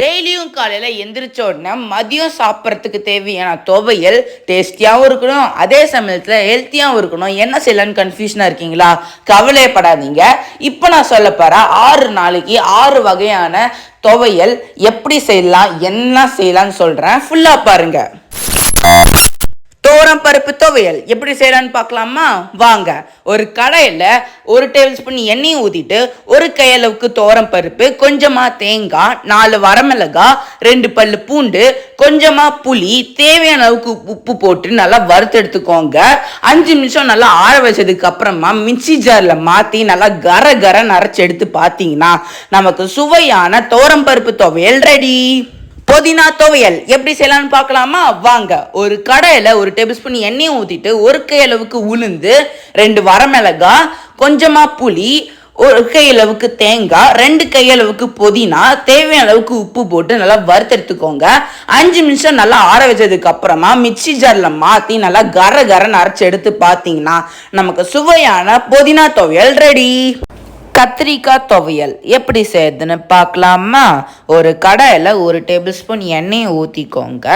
டெய்லியும் காலையில எந்திரிச்ச உடனே மதியம் சாப்பிட்றதுக்கு தேவையான துவையல் டேஸ்டியாகவும் இருக்கணும், அதே சமயத்தில் ஹெல்த்தியாகவும் இருக்கணும். என்ன செய்யலான்னு கன்ஃபியூஷனாக இருக்கீங்களா? கவலைப்படாதீங்க. இப்போ நான் சொல்ல போகிறேன் 6 நாளைக்கு 6 வகையான துவையல் எப்படி செய்யலாம், என்ன செய்யலான்னு சொல்கிறேன். ஃபுல்லாக பாருங்க. தோரம் பருப்பு துவையல் எப்படி செய்யலான்னு பார்க்கலாமா? வாங்க. ஒரு கடாயில் 1 டேபிள் ஸ்பூன் எண்ணெயை ஊற்றிட்டு 1 கையளவுக்கு தோரம் பருப்பு, கொஞ்சமாக தேங்காய், 4 வரமிளகாய், 2 பல்லு பூண்டு, கொஞ்சமாக புளி, தேவையான அளவுக்கு உப்பு போட்டு நல்லா வறுத்து எடுத்துக்கோங்க. 5 நிமிஷம் நல்லா ஆற வச்சதுக்கு அப்புறமா மிக்சி ஜாரில் மாற்றி நல்லா கர அரைச்சி எடுத்து பார்த்தீங்கன்னா நமக்கு சுவையான தோரம் பருப்பு துவையல் ரெடி. புதினா துவையல் எப்படி செய்யலாம்னு பார்க்கலாமா? வாங்க. ஒரு கடாயில் 1 டேபிள் ஸ்பூன் எண்ணெயை ஊற்றிட்டு 1 கையளவுக்கு உளுந்து, 2 வரமிளகாய், கொஞ்சமாக புளி, 1 கையளவுக்கு தேங்காய், 2 கையளவுக்கு புதினா, தேவையான அளவுக்கு உப்பு போட்டு நல்லா வறுத்தெடுத்துக்கோங்க. 5 நிமிஷம் நல்லா ஆற வச்சதுக்கு அப்புறமா மிக்சி ஜாரில் மாற்றி நல்லா கரன்னு அரைச்சி எடுத்து பார்த்தீங்கன்னா நமக்கு சுவையான புதினா துவையல் ரெடி. கத்திரிக்காய் துவையல் எப்படி செய்யுதுன்னு பார்க்கலாமா? ஒரு கடாயில் 1 டேபிள் ஸ்பூன் எண்ணெயை ஊற்றிக்கோங்க.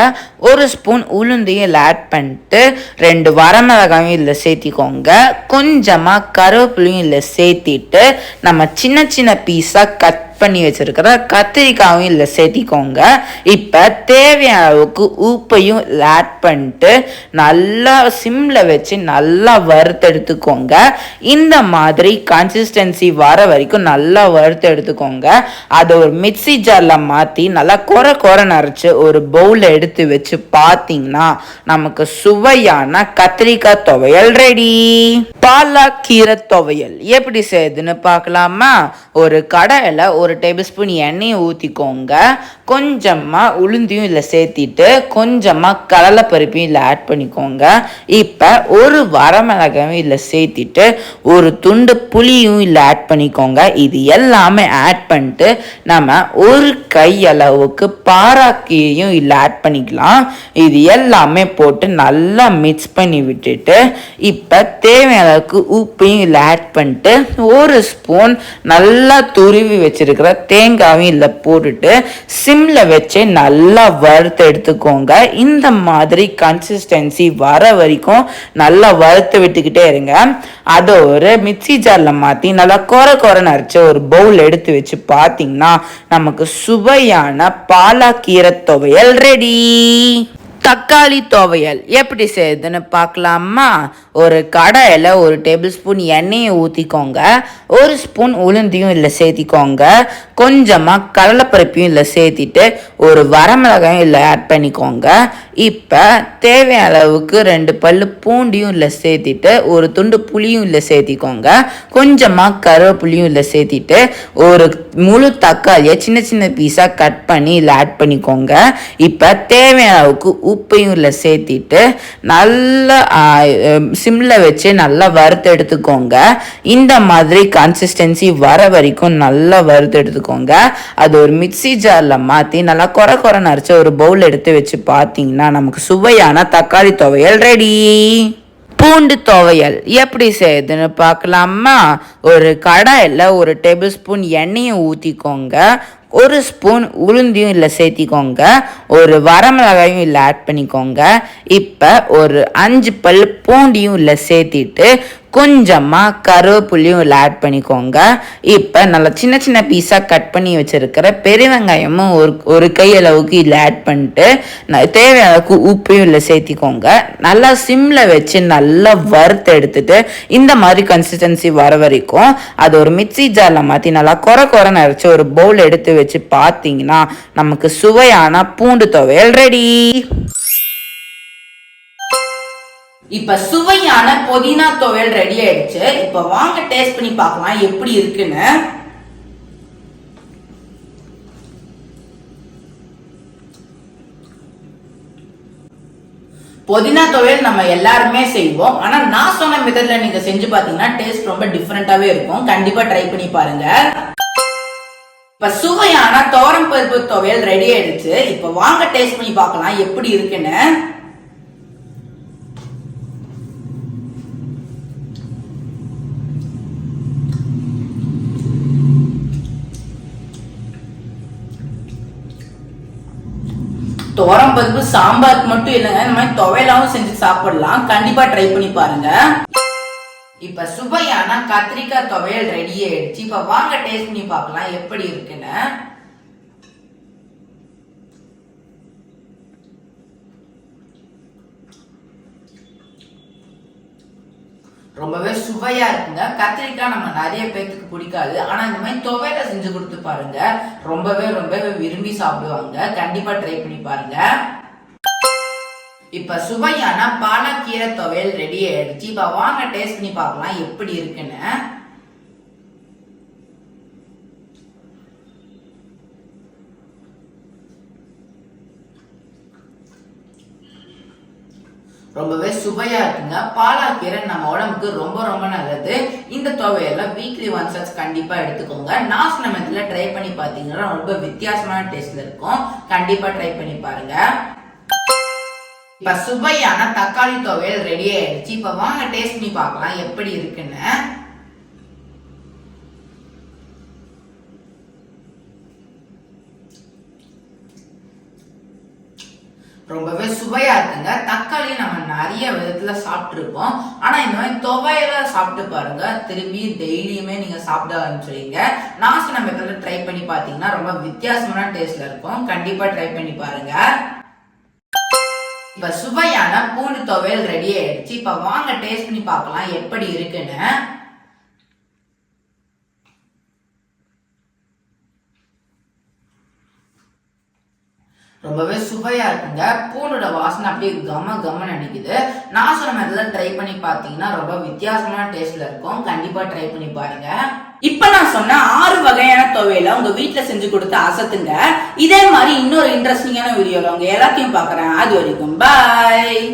1 ஸ்பூன் உளுந்தையும் ஆட் பண்ணிட்டு 2 வரமிளகாயும் இதில் சேர்த்திக்கோங்க. கொஞ்சமாக கருவேப்பிலையும் இதில் சேர்த்திட்டு நம்ம சின்ன பீஸாக கட் பண்ணி வச்சிருக்கிற கத்திரிக்காயும் இதில் சேர்த்திக்கோங்க. இப்போ தேவையான அளவுக்கு உப்பையும் ஆட் பண்ணிட்டு நல்லா சிம்மில் வச்சு நல்லா வறுத்தெடுத்துக்கோங்க. இந்த மாதிரி கன்சிஸ்டன்சி வர வரைக்கும் நல்லா வறுத்து எடுத்துக்கோங்க. அதை ஒரு மிக்சி ஜாரில் மாற்றி நல்லா கொரன்னு அரைச்சி ஒரு பவுலில் எடுத்து வச்சு பார்த்தீங்கன்னா நமக்கு சுவையான கத்திரிக்காய் துவையல் ரெடி. பாலக்கீரை துவையல் எப்படி செய்யுதுன்னு பார்க்கலாமா? ஒரு கடாயில் 1 டேபிள் ஸ்பூன் எண்ணெயை ஊற்றிக்கோங்க. கொஞ்சமாக உளுந்தையும் இதில் சேர்த்திட்டு கொஞ்சமாக கடலைப்பருப்பையும் இதில் ஆட் பண்ணிக்கோங்க. இப்போ 1 வரமிளகாயும் இதில் சேர்த்திட்டு 1 துண்டு புளியும் இதில் ஆட் பண்ணிக்கோங்க. இது எல்லாமே ஆட் பண்ணிட்டு நம்ம 1 கையளவுக்கு பாராக்கீரையும் இதில் ஆட் பண்ணிக்கலாம். இது எல்லாமே போட்டு நல்லா மிக்ஸ் பண்ணி விட்டுட்டு இப்போ தேவையான அளவுக்கு உப்பையும் இதில் ஆட் பண்ணிட்டு 1 ஸ்பூன் நல்லா துருவி வச்சிருக்கிற தேங்காயும் இதில் போட்டுட்டு சிம்மில் வச்சு நல்லா வறுத்து எடுத்துக்கோங்க. இந்த மாதிரி கன்சிஸ்டன்சி வர வரைக்கும் நல்லா வறுத்து விட்டுக்கிட்டே இருங்க. அதை ஒரு மிக்சி ஜாரில் மாற்றி நல்லா கொரன்னு அரைச்சி ஒரு பவுல் எடுத்து வச்சு பார்த்தீங்கன்னா நமக்கு சுவையான பாலக்கீரை துவையல் ரெடி. தக்காளி துவையல் எப்படி செய்யுதுன்னு பார்க்கலாமா? ஒரு கடாயில் 1 டேபிள் ஸ்பூன் எண்ணெயை ஊற்றிக்கோங்க. 1 ஸ்பூன் உளுந்தையும் இதில் சேர்த்திக்கோங்க. கொஞ்சமாக கடலைப்பருப்பையும் இதில் சேர்த்திட்டு 1 வரமிளகாயும் இதில் ஆட் பண்ணிக்கோங்க. இப்போ தேவையான அளவுக்கு 2 பல்லு பூண்டியும் இதில் சேர்த்திட்டு 1 துண்டு புளியும் இதில் சேர்த்திக்கோங்க. கொஞ்சமாக கருவேப்பிலையும் இதில் சேர்த்திட்டு 1 முழு தக்காளியை சின்ன பீஸாக கட் பண்ணி இதில் ஆட் பண்ணிக்கோங்க. இப்போ தேவையான அளவுக்கு உப்பையும் இதில் சேர்த்திட்டு நல்லா சிம்மில் வச்சு நல்லா வறுத்து எடுத்துக்கோங்க. இந்த மாதிரி கன்சிஸ்டன்சி வர வரைக்கும் நல்லா வறுத்து எடுத்துக்கோங்க. அது ஒரு மிக்சி ஜாரில் மாற்றி நல்லா கொரன்னு அரைச்சி ஒரு பவுல் எடுத்து வச்சு பார்த்தீங்கன்னா நமக்கு சுவையான தக்காளி துவையல் ரெடி. பூண்டு துவையல் எப்படி செய்யுதுன்னு பார்க்கலாமா? ஒரு கடாயில் 1 டேபிள் ஸ்பூன் எண்ணெயை ஊற்றிக்கோங்க. 1 ஸ்பூன் உளுந்தையும் இல்லை சேர்த்திக்கோங்க. 1 வரமிளகாயும் இல்லை ஆட் பண்ணிக்கோங்க. இப்போ ஒரு 5 பல் பூண்டியும் இல்லை சேர்த்திட்டு கொஞ்சமாக கருவேப்பிலையும் இதில் ஆட் பண்ணிக்கோங்க. இப்போ நல்லா சின்ன பீஸாக கட் பண்ணி வச்சுருக்கிற பெரிய வெங்காயமும் ஒரு கையளவுக்கு இதில் ஆட் பண்ணிட்டு தேவையான அளவுக்கு உப்பையும் இல்லை சேர்த்திக்கோங்க. நல்லா சிம்மில் வச்சு நல்லா வறுத்து எடுத்துட்டு இந்த மாதிரி கன்சிஸ்டன்சி வர வரைக்கும் அது ஒரு மிக்சி ஜாரில் மாற்றி நல்லா கொரன்னு அரைச்சி ஒரு பவுல் எடுத்து வச்சு பார்த்தீங்கன்னா நமக்கு சுவையான பூண்டு துவையல் ரெடி. இப்ப சுவையான புதினா துவையல் ரெடி ஆயிடுச்சு. இப்ப வாங்க டேஸ்ட் பண்ணி பார்க்கலாம் எப்படி இருக்குன்னு. புதினா துவையல் நம்ம எல்லாருமே செய்வோம். ஆனா நான் சொன்ன மெத்தட்ல நீங்க செஞ்சு பாத்தீங்கன்னா டேஸ்ட் ரொம்ப டிஃபரெண்டாவே இருக்கும். கண்டிப்பா ட்ரை பண்ணி பாருங்க. இப்ப சுவையான தோரம் பருப்பு துவையல் ரெடி ஆயிடுச்சு. இப்ப வாங்க டேஸ்ட் பண்ணி பார்க்கலாம் எப்படி இருக்குன்னு. துவரம் பருப்பு சாம்பாருக்கு மட்டும் இல்லைங்க, இந்த மாதிரி துவையலாவும் செஞ்சு சாப்பிடலாம். கண்டிப்பா ட்ரை பண்ணி பாருங்க. இப்ப சுவையான கத்திரிக்காய் துவையல் ரெடி ஆயிடுச்சு. இப்ப வாங்க டேஸ்ட் பண்ணி பார்க்கலாம் எப்படி இருக்குன்னு. ரொம்பவே சுவையா இருக்குங்க. கத்திரிக்காய் நம்ம நிறைய பேத்துக்கு பிடிக்காது, ஆனா இந்த மாதிரி துவையல செஞ்சு கொடுத்து பாருங்க, ரொம்பவே ரொம்பவே விரும்பி சாப்பிடுவாங்க. கண்டிப்பா ட்ரை பண்ணி பாருங்க. இப்ப சுவையான பாலக்கீரை துவையல் ரெடி ஆயிடுச்சு. இப்ப வாங்க டேஸ்ட் பண்ணி பார்க்கலாம் எப்படி இருக்குன்னு. ரொம்பவே சுவையா இருக்குங்க. பாலாக்கீரை நம்ம உடம்புக்கு ரொம்ப ரொம்ப நல்லது. இந்த துவையல வீக்லி ஒன்ஸ் கண்டிப்பா எடுத்துக்கோங்க. நான் சொன்ன மெத்தட்ல ட்ரை பண்ணி பாத்தீங்கன்னா ரொம்ப வித்தியாசமான டேஸ்ட்ல இருக்கும். கண்டிப்பா ட்ரை பண்ணி பாருங்க. இப்ப சுவையான தக்காளி துவையல் ரெடி ஆயிடுச்சு. இப்ப வாங்க டேஸ்ட் பண்ணி பார்க்கலாம் எப்படி இருக்குன்னு. ரொம்பவே சுவையா இருக்குங்க. தக்காளி நம்ம நிறைய விதத்துல சாப்பிட்டு இருப்போம், ஆனா இந்த மாதிரி துவையல சாப்பிட்டு பாருங்க, திரும்பி டெய்லியுமே நீங்க சாப்பிட ஆரம்பிச்சுவீங்க. நான் சொன்ன மெத்தட்ல ட்ரை பண்ணி பாத்தீங்கன்னா ரொம்ப வித்தியாசமான டேஸ்ட்ல இருக்கும். கண்டிப்பா ட்ரை பண்ணி பாருங்க. இப்ப சுவையான பூண்டு துவையல் ரெடி ஆயிடுச்சு. இப்ப வாங்க டேஸ்ட் பண்ணி பார்க்கலாம் எப்படி இருக்குன்னு. ரொம்பவே சுவையா இருக்குங்க. பூண்டோட வாசனை அப்படியே கம்ம அடிக்குது. நான் சொன்ன மெத்தட்ல ட்ரை பண்ணி பாத்தீங்கன்னா ரொம்ப வித்தியாசமான டேஸ்ட்ல இருக்கும். கண்டிப்பா ட்ரை பண்ணி பாருங்க. இப்ப நான் சொன்ன 6 வகையான துவையல உங்க வீட்டுல செஞ்சு கொடுத்து அசத்துங்க. இதே மாதிரி இன்னொரு இன்ட்ரெஸ்டிங்கான வீடியோல உங்க எல்லாத்தையும் பாக்குறேன். அது வரைக்கும் பாய்.